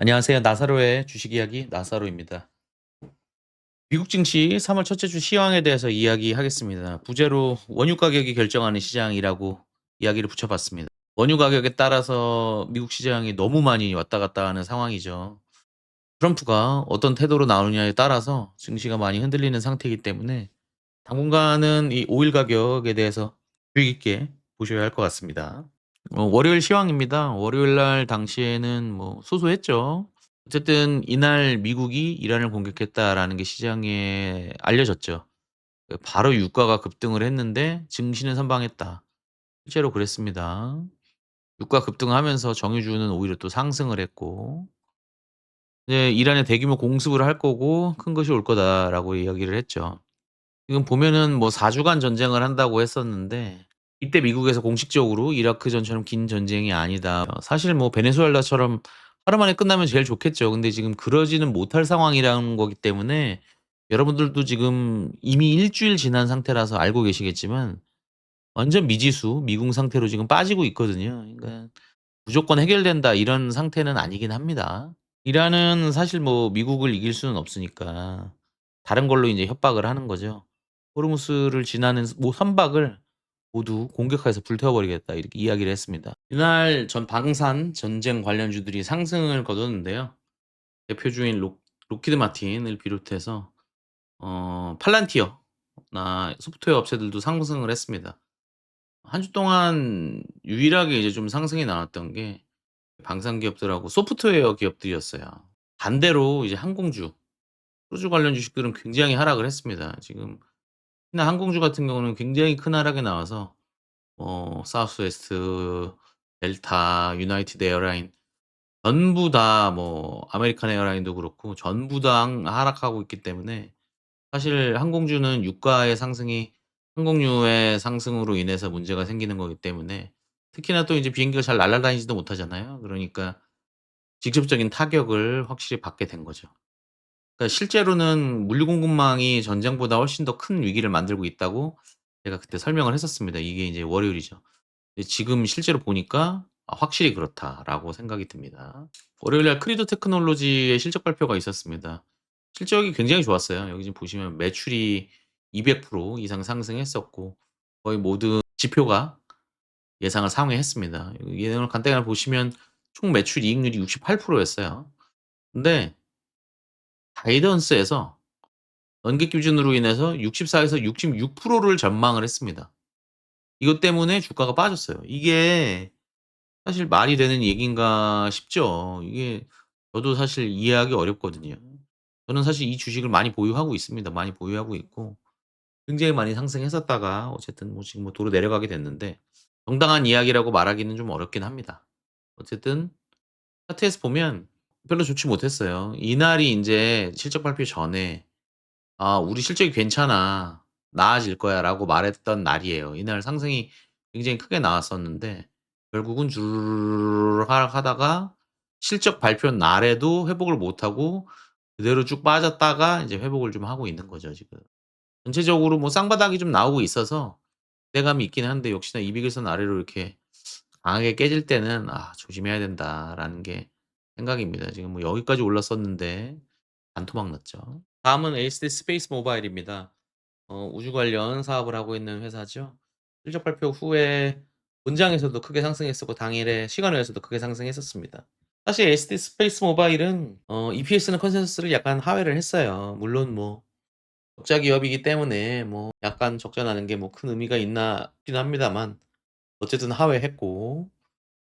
안녕하세요. 나사로의 주식 이야기 나사로입니다. 미국 증시 3월 첫째 주 시황에 대해서 이야기하겠습니다. 부제로 원유 가격이 결정하는 시장이라고 이야기를 붙여봤습니다. 원유 가격에 따라서 미국 시장이 너무 많이 왔다 갔다 하는 상황이죠. 트럼프가 어떤 태도로 나오느냐에 따라서 증시가 많이 흔들리는 상태이기 때문에 당분간은 이 오일 가격에 대해서 주의 깊게 보셔야 할 것 같습니다. 월요일 시황입니다. 월요일 날 당시에는 뭐 소소했죠. 어쨌든 이날 미국이 이란을 공격했다라는 게 시장에 알려졌죠. 바로 유가가 급등을 했는데 증시는 선방했다. 실제로 그랬습니다. 유가 급등하면서 정유주는 오히려 또 상승을 했고 이제 "이란에 대규모 공습을 할 거고 큰 것이 올 거다."라고 이야기를 했죠. 지금 보면은 뭐 4 주간 전쟁을 한다고 했었는데 이때 미국에서 공식적으로 "이라크전처럼 긴 전쟁이 아니다." 사실 뭐 베네수엘라처럼 하루 만에 끝나면 제일 좋겠죠. 근데 지금 그러지는 못할 상황이라는 거기 때문에 여러분들도 지금 이미 1주일 지난 상태라서 알고 계시겠지만 완전 미지수, 미궁 상태로 지금 빠지고 있거든요. 그러니까 '무조건 해결된다.' 이런 상태는 아니긴 합니다. 이란은 사실 뭐 미국을 이길 수는 없으니까 다른 걸로 인제 협박을 하는 거죠. 호르무스를 지나는 모 선박을 모두 공격해서 불태워 버리겠다 이렇게 이야기를 했습니다. 이날 전 방산 전쟁 관련주들이 상승을 거뒀는데요. 대표주인 록히드 마틴을 비롯해서 팔란티어나 소프트웨어 업체들도 상승을 했습니다. 한 주 동안 유일하게 이제 좀 상승이 나왔던 게 방산 기업들하고 소프트웨어 기업들이었어요. 반대로 이제 항공주, 크루즈 관련 주식들은 굉장히 하락을 했습니다. 지금 특히나 항공주 같은 경우는 굉장히 큰 하락이 나와서 사우스웨스트, 델타, 유나이티드 에어라인 전부 다 뭐 아메리칸 에어라인도 그렇고 전부 다 하락하고 있기 때문에 사실 항공주는 유가의 상승이 항공유의 상승으로 인해서 문제가 생기는 거기 때문에 특히나 또 이제 비행기가 잘 날아다니지도 못하잖아요. 그러니까 직접적인 타격을 확실히 받게 된 거죠. 그러니까 실제로는 물류 공급망이 전쟁보다 훨씬 더 큰 위기를 만들고 있다고 제가 그때 설명을 했었습니다. 이게 이제 월요일이죠. 근데 지금 실제로 보니까 '아 확실히 그렇다.'라고 생각이 듭니다. 월요일 날 크리도 테크놀로지의 실적 발표가 있었습니다. 실적이 굉장히 좋았어요. 여기 지금 보시면 매출이 200% 이상 상승했었고 거의 모든 지표가 예상을 상회했습니다. 이 내용을 간단히 보시면 총 매출 이익률이 68% 였어요. 근데 가이던스에서 연계 기준으로 인해서 64에서 66%를 전망을 했습니다. 이것 때문에 주가가 빠졌어요. 이게 사실 말이 되는 얘기인가 싶죠. 이게 저도 사실 이해하기 어렵거든요. 저는 사실 이 주식을 많이 보유하고 있습니다. 많이 보유하고 있고 굉장히 많이 상승했었다가 어쨌든 뭐 지금 뭐 도로 내려가게 됐는데 정당한 이야기라고 말하기는 좀 어렵긴 합니다. 어쨌든 차트에서 보면 별로 좋지 못했어요. 이날이 인제 실적 발표 전에 "아 우리 실적이 괜찮아. 나아질 거야."라고 말했던 날이에요. 이날 상승이 굉장히 크게 나왔었는데 결국은 주르르르 하락하다가 실적 발표 날에도 회복을 못하고 그대로 쭉 빠졌다가 이제 회복을 좀 하고 있는 거죠 지금. 전체적으로 뭐 쌍바닥이 좀 나오고 있어서 기대감이 있긴 한데 역시나 200 일선 아래로 이렇게 강하게 깨질 때는 '아 조심해야 된다.'라는 게 생각입니다. 지금 뭐 여기까지 올랐었는데 반토막 났죠. 다음은 에이스디 스페이스 모바일입니다. 우주 관련 사업을 하고 있는 회사죠. 실적 발표 후에 본장에서도 크게 상승했었고 당일에 시간외에서도 크게 상승했었습니다. 사실 에이스디 스페이스 모바일은 EPS는 컨센서스를 약간 하회를 했어요. 물론 뭐 적자 기업이기 때문에 뭐 약간 적자 나는 게 뭐 큰 의미가 있나 싶긴 합니다만 어쨌든 하회했고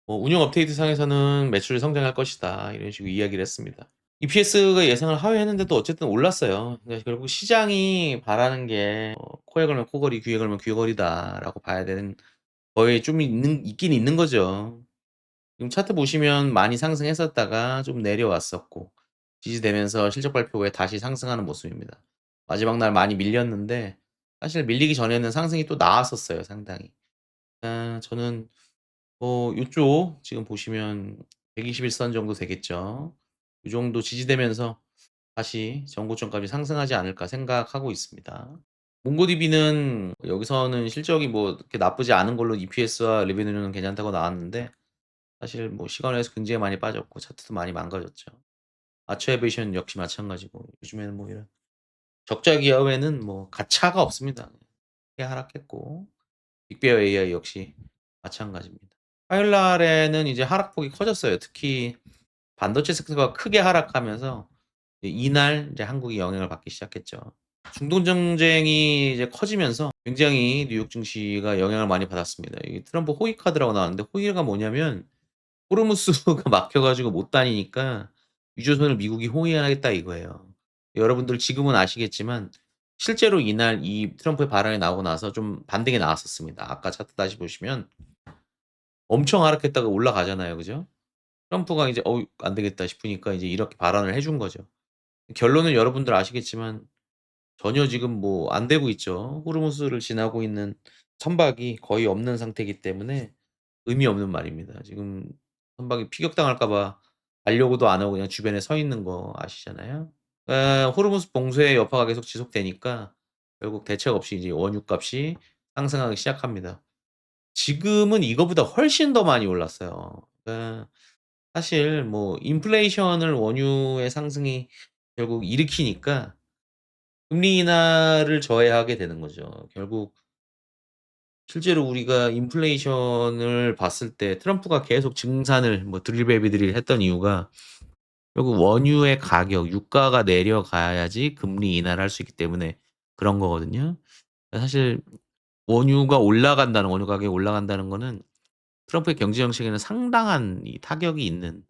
운영 업데이트 상에서는 "매출이 성장할 것이다." 이런 식으로 이야기를 했습니다. EPS가 예상을 하회했는데도 어쨌든 올랐어요. 그러니까 결국 시장이 바라는 게 '코에 걸면 코걸이, 귀에 걸면 귀걸이다.'라고 봐야 되는 거에 좀 있긴 있는 거죠. 지금 차트 보시면 많이 상승했었다가 좀 내려왔었고 지지되면서 실적 발표 후에 다시 상승하는 모습입니다. 마지막 날 많이 밀렸는데 사실 밀리기 전에는 상승이 또 나왔었어요 상당히. 저는 요쪽 지금 보시면 121선 정도 되겠죠. 요 정도 지지되면서 다시 전고점까지 상승하지 않을까 생각하고 있습니다. 몽고디비는 여기서는 실적이 뭐 그렇게 나쁘지 않은 걸로 EPS와 레베뉴는 괜찮다고 나왔는데 사실 뭐 시간에서 굉장히 많이 빠졌고 차트도 많이 망가졌죠. 아처에비션 역시 마찬가지고 요즘에는 뭐 이런 적자 기업에는 뭐 가차가 없습니다. 크게 하락했고 빅베어 AI 역시 마찬가지입니다. 화요일 날에는 이제 하락폭이 커졌어요. 특히 반도체 섹터가 크게 하락하면서 이날 이제 한국이 영향을 받기 시작했죠. 중동 정쟁이 이제 커지면서 굉장히 뉴욕 증시가 영향을 많이 받았습니다. 이 트럼프 호의 카드라고 나왔는데 호의가 뭐냐면 호르무스가 막혀 가지고 못 다니니까 유조선을 미국이 호위하겠다 이거예요. 여러분들 지금은 아시겠지만 실제로 이날 이 트럼프의 발언이 나오고 나서 좀 반등이 나왔었습니다. 아까 차트 다시 보시면 엄청 하락했다가 올라가잖아요. 그죠? 트럼프가 이제 '어우 안 되겠다.' 싶으니까 이제 이렇게 발언을 해준 거죠. 결론은 여러분들 아시겠지만 전혀 지금 뭐 안 되고 있죠. 호르무스를 지나고 있는 선박이 거의 없는 상태이기 때문에 의미 없는 말입니다. 지금 선박이 피격당할까 봐 가려고도 안 하고 그냥 주변에 서 있는 거 아시잖아요. 호르무즈 봉쇄의 여파가 계속 지속되니까 결국 대책 없이 이제 원유 값이 상승하기 시작합니다. 지금은 이거보다 훨씬 더 많이 올랐어요. 사실 뭐 인플레이션을 원유의 상승이 결국 일으키니까 금리 인하를 저해하게 되는 거죠. 결국 실제로 우리가 인플레이션을 봤을 때 트럼프가 계속 증산을 뭐 드릴 했던 이유가 결국 원유의 가격, 유가가 내려가야지 금리 인하를 할 수 있기 때문에 그런 거거든요. 사실 원유 가격이 올라간다는 거는 트럼프의 경제 정책에는 상당한 이 타격이 있는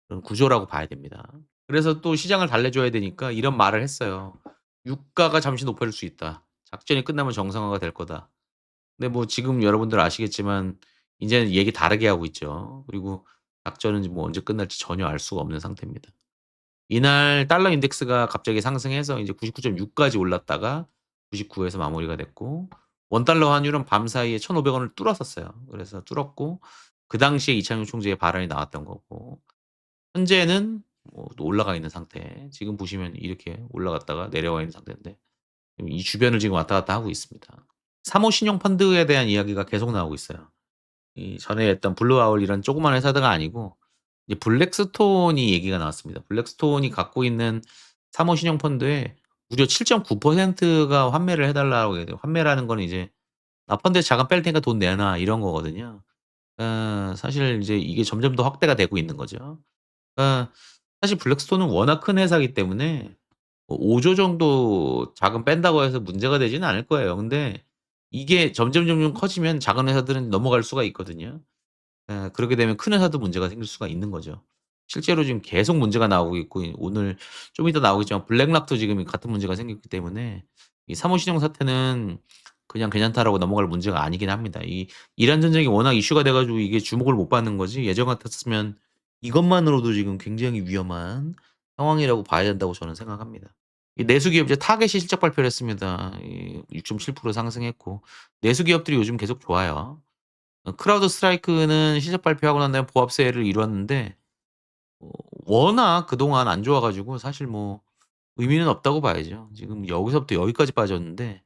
그런 구조라고 봐야 됩니다. 그래서 또 시장을 달래줘야 되니까 이런 말을 했어요. "유가가 잠시 높아질 수 있다. 작전이 끝나면 정상화가 될 거다." 근데 뭐 지금 여러분들 아시겠지만 인제는 얘기 다르게 하고 있죠. 그리고 작전은 뭐 언제 끝날지 전혀 알 수가 없는 상태입니다. 이날 달러 인덱스가 갑자기 상승해서 이제 99.6 까지 올랐다가 99 에서 마무리가 됐고 원 달러 환율은 밤사이에 1,500 원을 뚫었었어요. 그래서 뚫었고 그 당시에 이창용 총재의 발언이 나왔던 거고 현재는 뭐 또 올라가 있는 상태. 지금 보시면 이렇게 올라갔다가 내려와 있는 상태인데 지금 이 주변을 지금 왔다 갔다 하고 있습니다. 사모 신용 펀드에 대한 이야기가 계속 나오고 있어요. 이 전에 했던 블루 아울 이런 조그만 회사가 아니고 이제 블랙스톤이 얘기가 나왔습니다. 블랙스톤이 갖고 있는 사모 신용 펀드에 무려 7.9%가 환매를 해 달라고 해요. 환매라는 거는 이제 "나 펀드에 자금 뺄 테니까 돈 내놔." 이런 거거든요. 사실 이제 이게 점점 더 확대가 되고 있는 거죠. 어 사실 블랙스톤은 워낙 큰 회사이기 때문에 뭐 5조 정도 자금 뺀다고 해서 문제가 되지는 않을 거예요. 근데 이게 점점 커지면 작은 회사들은 넘어갈 수가 있거든요. 그렇게 되면 큰 회사도 문제가 생길 수가 있는 거죠. 실제로 지금 계속 문제가 나오고 있고 오늘 좀 이따 나오겠지만 블랙락도 지금 같은 문제가 생겼기 때문에 이 사무실형 사태는 그냥 괜찮다라고 넘어갈 문제가 아니긴 합니다. 이 이란 전쟁이 워낙 이슈가 돼 가지고 이게 주목을 못 받는 거지 예전 같았으면 이것만으로도 지금 굉장히 위험한 상황이라고 봐야 된다고 저는 생각합니다. 이 내수 기업체 타겟이 실적 발표를 했습니다. 이 6.7% 상승했고 내수 기업들이 요즘 계속 좋아요. 크라우드 스트라이크는 실적 발표하고 난 다음에 보합세를 이뤘는데 어 워낙 그동안 안 좋아 가지고 사실 뭐 의미는 없다고 봐야죠. 지금 여기서부터 여기까지 빠졌는데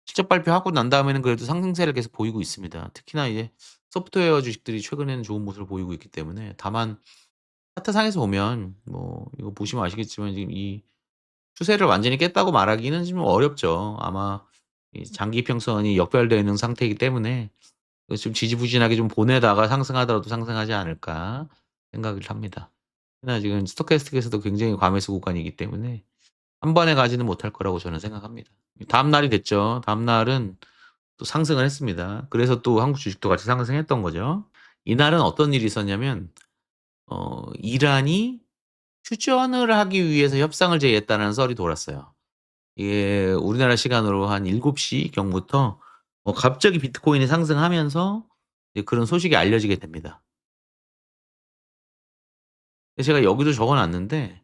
실적 발표하고 난 다음에는 그래도 상승세를 계속 보이고 있습니다. 특히나 이제 소프트웨어 주식들이 최근에는 좋은 모습을 보이고 있기 때문에 다만 차트상에서 보면 뭐 이거 보시면 아시겠지만 지금 이 추세를 완전히 깼다고 말하기는 좀 어렵죠. 아마 이 장기 이평선이 역별되어 있는 상태이기 때문에 좀 지지부진하게 좀 보내다가 상승하더라도 상승하지 않을까 생각을 합니다. 특히나 지금 스토캐스틱에서도 굉장히 과매수 구간이기 때문에 한 번에 가지는 못할 거라고 저는 생각합니다. 다음 날이 됐죠. 다음 날은 또 상승을 했습니다. 그래서 또 한국 주식도 같이 상승했던 거죠. 이날은 어떤 일이 있었냐면 이란이 휴전을 하기 위해서 협상을 제의했다는 썰이 돌았어요. 이게 우리나라 시간으로 한 7시 경부터 갑자기 비트코인이 상승하면서 이제 그런 소식이 알려지게 됩니다. 근데 제가 여기도 적어 놨는데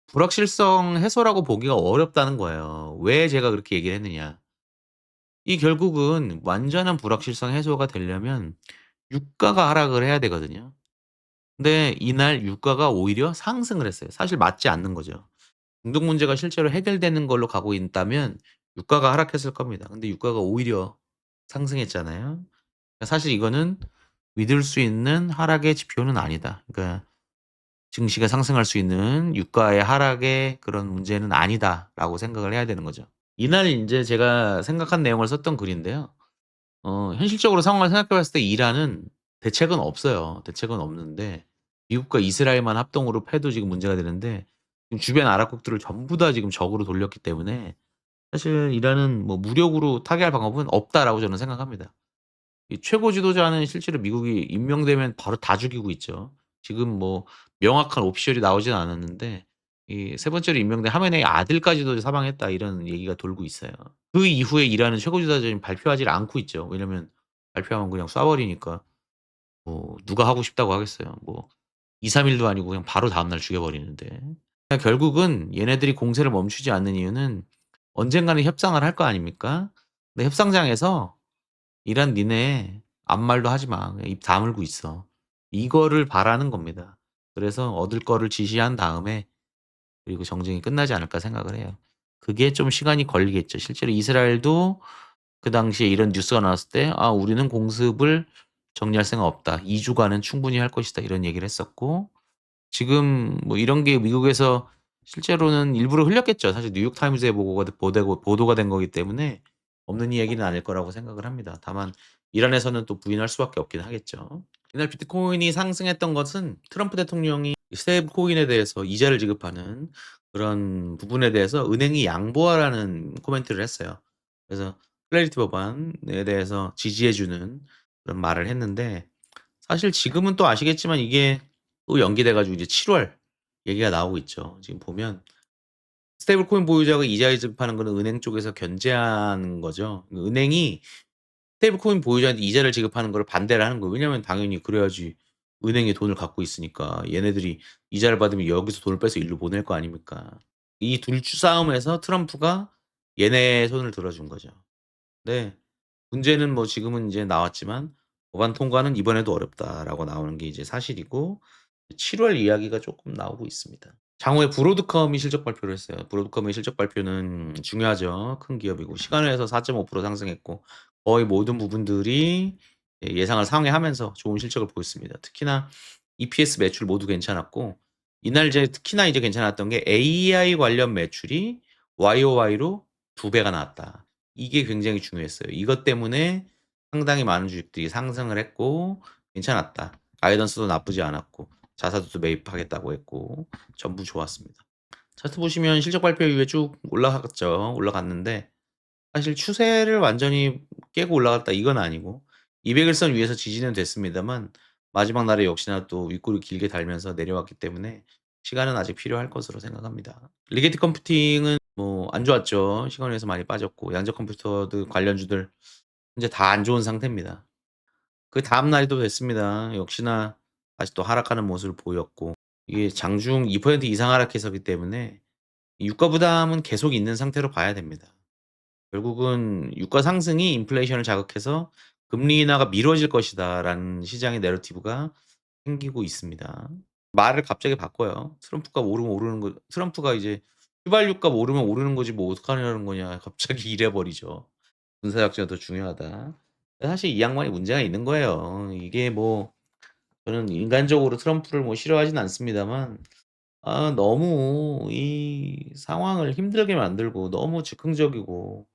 불확실성 해소라고 보기가 어렵다는 거예요. 왜 제가 그렇게 얘기를 했느냐. 이 결국은 완전한 불확실성 해소가 되려면 유가가 하락을 해야 되거든요. 근데 이날 유가가 오히려 상승을 했어요. 사실 맞지 않는 거죠. 중동 문제가 실제로 해결되는 걸로 가고 있다면 유가가 하락했을 겁니다. 근데 유가가 오히려 상승했잖아요. 사실 이거는 믿을 수 있는 하락의 지표는 아니다. 그러니까 증시가 상승할 수 있는 유가의 하락의 그런 문제는 아니다라고 생각을 해야 되는 거죠. 이날 인제 제가 생각한 내용을 썼던 글인데요. 현실적으로 상황을 생각해 봤을 때 이란은 대책은 없어요. 대책은 없는데 미국과 이스라엘만 합동으로 패도 지금 문제가 되는데 지금 주변 아랍국들을 전부 다 지금 적으로 돌렸기 때문에 사실 이란은 뭐 '무력으로 타개할 방법은 없다.'라고 저는 생각합니다. 이 최고 지도자는 실제로 미국이 임명되면 바로 다 죽이고 있죠. 지금 뭐 명확한 오피셜이 나오진 않았는데 이 세 번째로 임명된 하메네이 아들까지도 사망했다 이런 얘기가 돌고 있어요. 그 이후에 이란은 최고 지도자는 발표하지를 않고 있죠. 왜냐면 발표하면 그냥 쏴 버리니까. 뭐 누가 하고 싶다고 하겠어요. 뭐 2-3 일도 아니고 그냥 바로 다음날 죽여 버리는데. 그러니까 결국은 얘네들이 공세를 멈추지 않는 이유는 언젠가는 협상을 할 거 아닙니까? 근데 협상장에서 "이란 니네 아무 말도 하지 마. 그냥 입 다물고 있어." 이거를 바라는 겁니다. 그래서 얻을 거를 지시한 다음에 그리고 정쟁이 끝나지 않을까 생각을 해요. 그게 좀 시간이 걸리겠죠. 실제로 이스라엘도 그 당시에 이런 뉴스가 나왔을 때 "아 우리는 공습을 정리할 생각 없다. 2 주간은 충분히 할 것이다." 이런 얘기를 했었고 지금 뭐 이런 게 미국에서 실제로는 일부러 흘렸겠죠. 사실 뉴욕 타임즈에 보도가 된 거기 때문에 없는 이야기는 아닐 거라고 생각을 합니다. 다만 이란에서는 또 부인할 수밖에 없긴 하겠죠. 이날 비트코인이 상승했던 것은 트럼프 대통령이 스테이블 코인에 대해서 이자를 지급하는 그런 부분에 대해서 "은행이 양보하라."는 코멘트를 했어요. 그래서 클래리티 법안에 대해서 지지해 주는 그런 말을 했는데 사실 지금은 또 아시겠지만 이게 또 연기돼 가지고 이제 7월 얘기가 나오고 있죠. 지금 보면 스테이블 코인 보유자가 이자 지급하는 거는 은행 쪽에서 견제하는 거죠. 은행이 스테이블 코인 보유자한테 이자를 지급하는 거를 반대를 하는 거예요. 왜냐하면 당연히 그래야지 은행이 돈을 갖고 있으니까 얘네들이 이자를 받으면 여기서 돈을 빼서 일로 보낼 거 아닙니까. 이 둘 싸움에서 트럼프가 얘네 손을 들어준 거죠. 네. 문제는 뭐 지금은 이제 나왔지만 "법안 통과는 이번에도 어렵다."라고 나오는 게 이제 사실이고 7월 이야기가 쪼끔 나오고 있습니다. 장후에 브로드컴이 실적 발표를 했어요. 브로드컴의 실적 발표는 중요하죠. 큰 기업이고 시간외에서 4.5% 상승했고 거의 모든 부분들이 예상을 상회하면서 좋은 실적을 보였습니다. 특히나 EPS 매출 모두 괜찮았고 이날 이제 특히나 이제 괜찮았던 게 AI 관련 매출이 YOY로 2 배가 나왔다. 이게 굉장히 중요했어요. 이것 때문에 상당히 많은 주식들이 상승을 했고 괜찮았다. 가이던스도 나쁘지 않았고 자사주도 매입하겠다고 했고 전부 좋았습니다. 차트 보시면 실적 발표 이후에 쭉 올라갔죠. 올라갔는데 사실 추세를 완전히 깨고 올라갔다 이건 아니고 200 일선 위에서 지지는 됐습니다만 마지막 날에 역시나 또 윗골을 길게 달면서 내려왔기 때문에 시간은 아직 필요할 것으로 생각합니다. 리게티 컴퓨팅은 뭐 안 좋았죠. 시간에서 많이 빠졌고 양적 컴퓨터들 관련주들 현재 다 안 좋은 상태입니다. 그다음 날이 또 됐습니다. 역시나 다시 또 하락하는 모습을 보였고 이게 장중 2% 이상 하락했었기 때문에 이 유가 부담은 계속 있는 상태로 봐야 됩니다. 결국은 "유가 상승이 인플레이션을 자극해서 금리 인하가 미뤄질 것이다."라는 시장의 내러티브가 생기고 있습니다. 말을 갑자기 바꿔요. 트럼프가 오르면 오르는 거 트럼프가 이제 "휘발유값 오르면 오르는 거지 뭐 어떡하냐는 거냐." 갑자기 이래 버리죠. "군사 작전이 더 중요하다." 사실 이 양반이 문제가 있는 거예요. 이게 뭐 저는 인간적으로 트럼프를 뭐 싫어하진 않습니다만 너무 이 상황을 힘들게 만들고 너무 즉흥적이고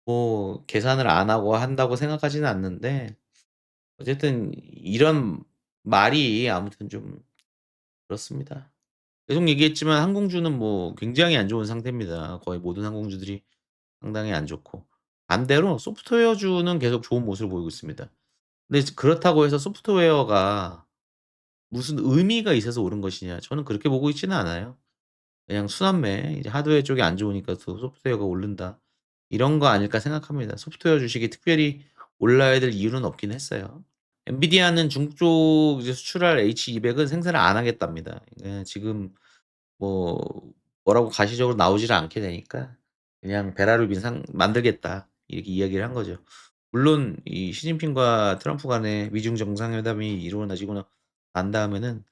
뭐 계산을 안 하고 한다고 생각하지는 않는데 어쨌든 이런 말이 아무튼 좀 그렇습니다. 계속 얘기했지만 항공주는 뭐 굉장히 안 좋은 상태입니다. 거의 모든 항공주들이 상당히 안 좋고. 반대로 소프트웨어주는 계속 좋은 모습을 보이고 있습니다. 근데 그렇다고 해서 소프트웨어가 무슨 의미가 있어서 오른 것이냐 저는 그렇게 보고 있지는 않아요. 그냥 순환매 이제 하드웨어 쪽이 안 좋으니까 또 소프트웨어가 오른다. 이런 거 아닐까 생각합니다. 소프트웨어 주식이 특별히 올라야 될 이유는 없긴 했어요. 엔비디아는 중국 쪽 이제 수출할 H200은 생산을 안 하겠답니다. 예 지금 뭐 뭐라고 가시적으로 나오지를 않게 되니까 그냥 "베라를 민상 만들겠다." 이렇게 이야기를 한 거죠. 물론 이 시진핑과 트럼프 간의 미중 정상회담이 이루어지고 난 다음에는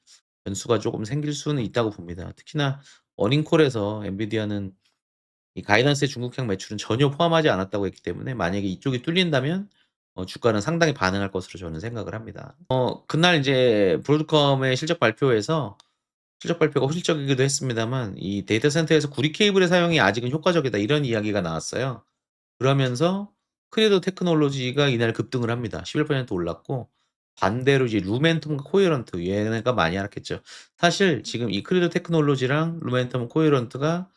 변수가 쪼금 생길 수는 있다고 봅니다. 특히나 어닝콜에서 엔비디아는 이 가이던스의 중국향 매출은 전혀 포함하지 않았다고 했기 때문에 만약에 이쪽이 뚫린다면 주가는 상당히 반응할 것으로 저는 생각을 합니다. 그날 이제 브로드컴의 실적 발표가 호실적이기도 했습니다만 이 "데이터 센터에서 구리 케이블의 사용이 아직은 효과적이다." 이런 이야기가 나왔어요. 그러면서 크리도 테크놀로지가 이날 급등을 합니다. 11% 올랐고 반대로 이제 루멘텀과 코헤런트 얘네가 많이 하락했죠. 사실 지금 이 크리도 테크놀로지랑 루멘텀, 코헤런트가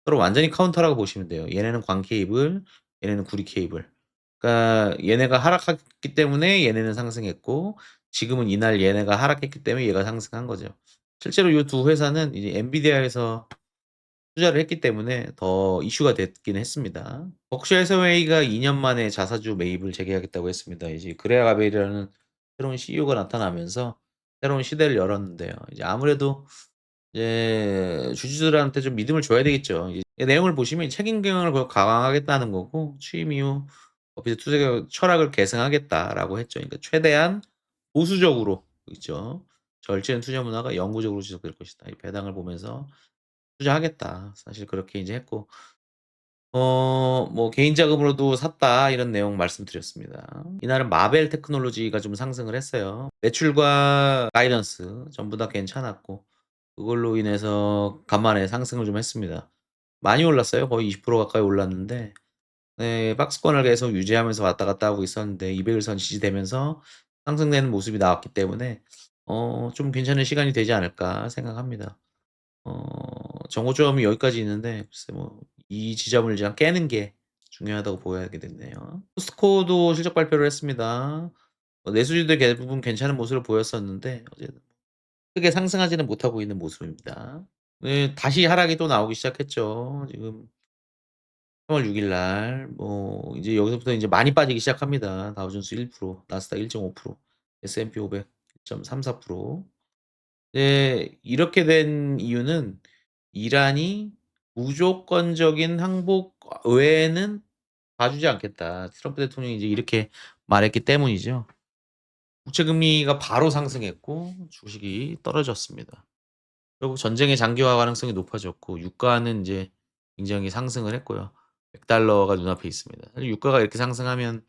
서로 완전히 카운터라고 보시면 돼요. 얘네는 광 케이블, 얘네는 구리 케이블. 그러니까 얘네가 하락했기 때문에 얘네는 상승했고 지금은 이날 얘네가 하락했기 때문에 얘가 상승한 거죠. 실제로 요 두 회사는 이제 엔비디아에서 투자를 했기 때문에 더 이슈가 됐긴 했습니다. 버크셔 해서웨이가 2년 만에 자사주 매입을 재개하겠다고 했습니다. 이제 그레아 가벨이라는 새로운 CEO가 나타나면서 새로운 시대를 열었는데요. 이제 아무래도 이제 주주들한테 좀 믿음을 줘야 되겠죠. 이제 이 내용을 보시면 책임 경영을 더 강화하겠다는 거고 취임 이후 버핏의 투자 철학을 계승하겠다라고 했죠. 그러니까 최대한 보수적으로 있죠. 절제된 투자 문화가 영구적으로 지속될 것이다. 이 배당을 보면서 투자하겠다. 사실 그렇게 인제 했고 뭐 "개인 자금으로도 샀다." 이런 내용 말씀드렸습니다. 이날은 마벨 테크놀로지가 좀 상승을 했어요. 매출과 가이던스 전부 다 괜찮았고 그걸로 인해서 간만에 상승을 좀 했습니다. 많이 올랐어요. 거의 20% 가까이 올랐는데 네 박스권을 계속 유지하면서 왔다 갔다 하고 있었는데 200 일선 지지되면서 상승되는 모습이 나왔기 때문에 '좀 괜찮은 시간이 되지 않을까.' 생각합니다. 정고점이 여기까지 있는데 글쎄 뭐 이 지점을 이제 깨는 게 중요하다고 보여야게 됐네요. 코스트코도 실적 발표를 했습니다. 내수주들 대부분 괜찮은 모습을 보였었는데 어제는 크게 상승하지는 못하고 있는 모습입니다. 네 다시 하락이 또 나오기 시작했죠. 지금 3월 6일 날 뭐 이제 여기서부터 인제 많이 빠지기 시작합니다. 다우존스 1%, 나스닥 1.5%, S&P 500 1.34%. 네. 이렇게 된 이유는 이란이 무조건적인 항복 외에는 봐주지 않겠다. 트럼프 대통령이 이제 이렇게 말했기 때문이죠. 국채 금리가 바로 상승했고 주식이 떨어졌습니다. 그리고 전쟁의 장기화 가능성이 높아졌고 유가는 인제 굉장히 상승을 했고요. $100가 눈앞에 있습니다. 사실 유가가 이렇게 상승하면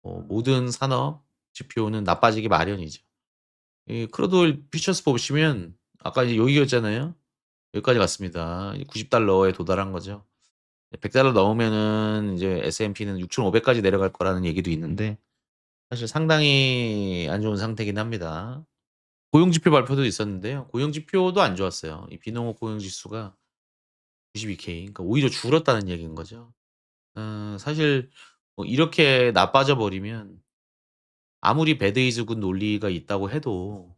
모든 산업 지표는 나빠지기 마련이죠. 이 크루드 오일 퓨처스 보시면 아까 이제 여기였잖아요. 여기까지 갔습니다. 이제 $90에 도달한 거죠. $100 넘으면은 이제 S&P는 6,500 까지 내려갈 거라는 얘기도 있는데 사실 상당히 안 좋은 상태긴 합니다. 고용 지표 발표도 있었는데요. 고용 지표도 안 좋았어요. 이 비농업 고용 지수가 92K 그러니까 오히려 줄었다는 얘기인 거죠. 사실 뭐 이렇게 나빠져 버리면 아무리 배드 이즈 굿 논리가 있다고 해도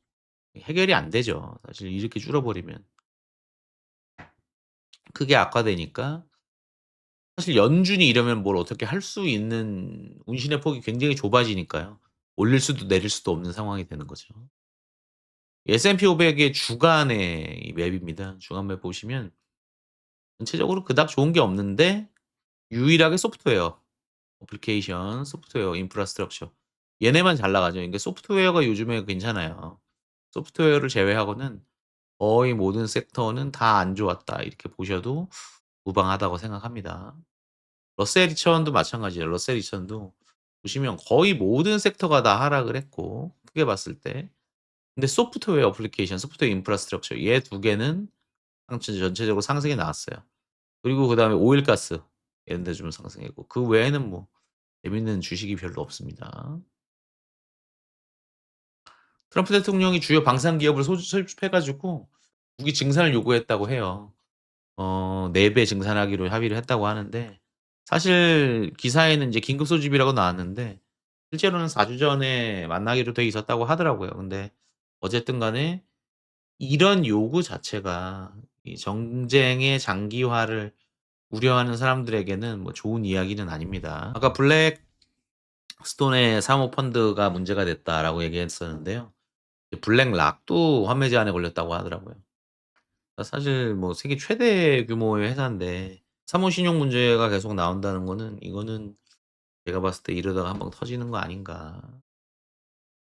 해결이 안 되죠. 사실 이렇게 줄어 버리면 크게 악화되니까 사실 연준이 이러면 뭘 어떻게 할 수 있는 운신의 폭이 굉장히 좁아지니까요. 올릴 수도 내릴 수도 없는 상황이 되는 거죠. S&P 500의 주간의 이 맵입니다. 주간 맵 보시면 전체적으로 그닥 좋은 게 없는데 유일하게 소프트웨어, 어플리케이션, 소프트웨어, 인프라스트럭처 얘네만 잘 나가죠. 그러니까 소프트웨어가 요즘에 괜찮아요. 소프트웨어를 제외하고는 거의 모든 섹터는 다 안 좋았다. 이렇게 보셔도 무방하다고 생각합니다. 러셀 2000도 마찬가지예요. 러셀 2000도 보시면 거의 모든 섹터가 다 하락을 했고 크게 봤을 때. 근데 소프트웨어 어플리케이션, 소프트웨어 인프라스트럭처 얘 두 개는 전체적으로 상승이 나왔어요. 그리고 그다음에 오일 가스 이런 데 좀 상승했고 그 외에는 뭐 재밌는 주식이 별로 없습니다. 트럼프 대통령이 주요 방산 기업을 소집해 가지고 무기 증산을 요구했다고 해요. 4배 증산하기로 합의를 했다고 하는데 사실 기사에는 이제 긴급 소집이라고 나왔는데 실제로는 4주 전에 만나기로 돼 있었다고 하더라고요. 근데 어쨌든 간에 이런 요구 자체가 이 정쟁의 장기화를 우려하는 사람들에게는 뭐 좋은 이야기는 아닙니다. 아까 블랙스톤의 사모 펀드가 문제가 됐다라고 얘기했었는데요. 이 블랙락도 환매 제한에 걸렸다고 하더라고요. 사실 뭐 세계 최대 규모의 회사인데 사모 신용 문제가 계속 나온다는 거는 이거는 제가 봤을 때 이러다가 한방 터지는 거 아닌가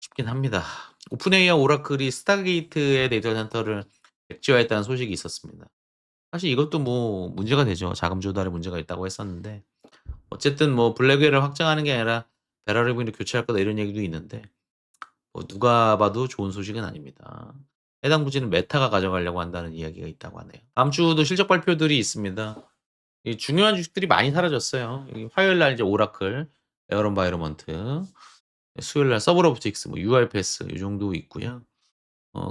싶긴 합니다. 오픈AI와 오라클이 스타게이트의 데이터 센터를 백지화했다는 소식이 있었습니다. 사실 이것도 뭐 문제가 되죠. 자금 조달에 문제가 있다고 했었는데 어쨌든 뭐 블랙웨어를 확장하는 게 아니라 베라르빈을 교체할 거다 이런 얘기도 있는데 뭐 누가 봐도 좋은 소식은 아닙니다. 해당 부지는 메타가 가져가려고 한다는 이야기가 있다고 하네요. 다음 주도 실적 발표들이 있습니다. 이 중요한 주식들이 많이 사라졌어요. 이 화요일 날 이제 오라클, 에어론바이러먼트, 수요일 날 서브로보틱스, 뭐 UiPath 요 정도 있고요.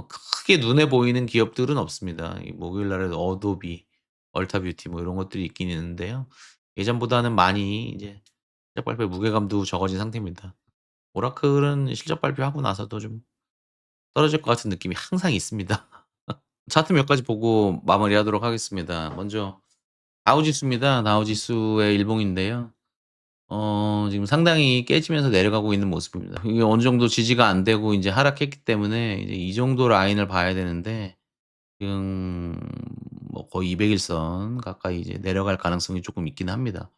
크게 눈에 보이는 기업들은 없습니다. 이 목요일 날에도 어도비, 얼타뷰티 뭐 이런 것들이 있긴 있는데요. 예전보다는 많이 이제 실적 발표에 무게감도 적어진 상태입니다. 오라클은 실적 발표하고 나서도 좀 떨어질 것 같은 느낌이 항상 있습니다. 차트 몇 가지 보고 마무리하도록 하겠습니다. 먼저 다우지수입니다. 다우지수의 일봉인데요. 지금 상당히 깨지면서 내려가고 있는 모습입니다. 이게 어느 정도 지지가 안 되고 인제 하락했기 때문에 이제 이 정도 라인을 봐야 되는데 지금 뭐 거의 200 일선 가까이 이제 내려갈 가능성이 쪼끔 있긴 합니다.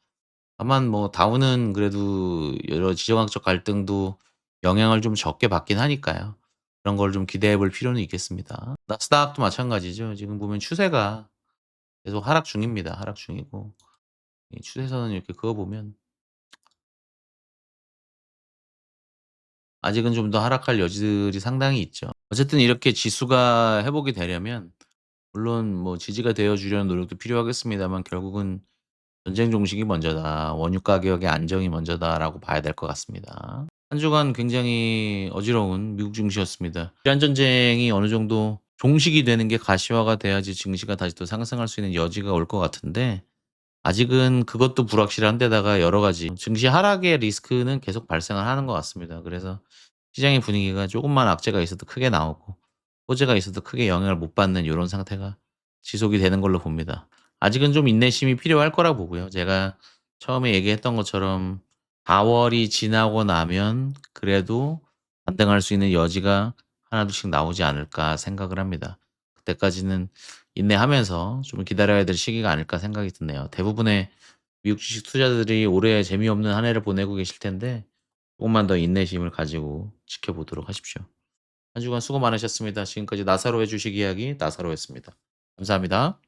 다만 뭐 다우는 그래도 여러 지정학적 갈등도 영향을 좀 적게 받긴 하니까요. 그런 걸 좀 기대해 볼 필요는 있겠습니다. 나스닥도 마찬가지죠. 지금 보면 추세가 계속 하락 중입니다. 하락 중이고 이 추세선을 이렇게 그어 보면 아직은 좀 더 하락할 여지들이 상당히 있죠. 어쨌든 이렇게 지수가 회복이 되려면 물론 뭐 지지가 되어 주려는 노력도 필요하겠습니다만 결국은 '전쟁 종식이 먼저다. 원유 가격의 안정이 먼저다.'라고 봐야 될 것 같습니다. 한 주간 굉장히 어지러운 미국 증시였습니다. 이란 전쟁이 어느 정도 종식이 되는 게 가시화가 돼야지 증시가 다시 또 상승할 수 있는 여지가 올 것 같은데 아직은 그것도 불확실한 데다가 여러 가지 증시 하락의 리스크는 계속 발생을 하는 것 같습니다. 그래서 시장의 분위기가 조금만 악재가 있어도 크게 나오고 호재가 있어도 크게 영향을 못 받는 요런 상태가 지속이 되는 걸로 봅니다. 아직은 좀 인내심이 필요할 거라 보고요. 제가 처음에 얘기했던 것처럼 4 월이 지나고 나면 그래도 반등할 수 있는 여지가 하나둘씩 나오지 않을까 생각을 합니다. 그때까지는 인내하면서 좀 기다려야 될 시기가 아닐까 생각이 드네요. 대부분의 미국 주식 투자자들이 올해 재미없는 한 해를 보내고 계실 텐데 조금만 더 인내심을 가지고 지켜보도록 하십시오. 한 주간 수고 많으셨습니다. 지금까지 나사로의 주식 이야기 나사로였습니다. 감사합니다.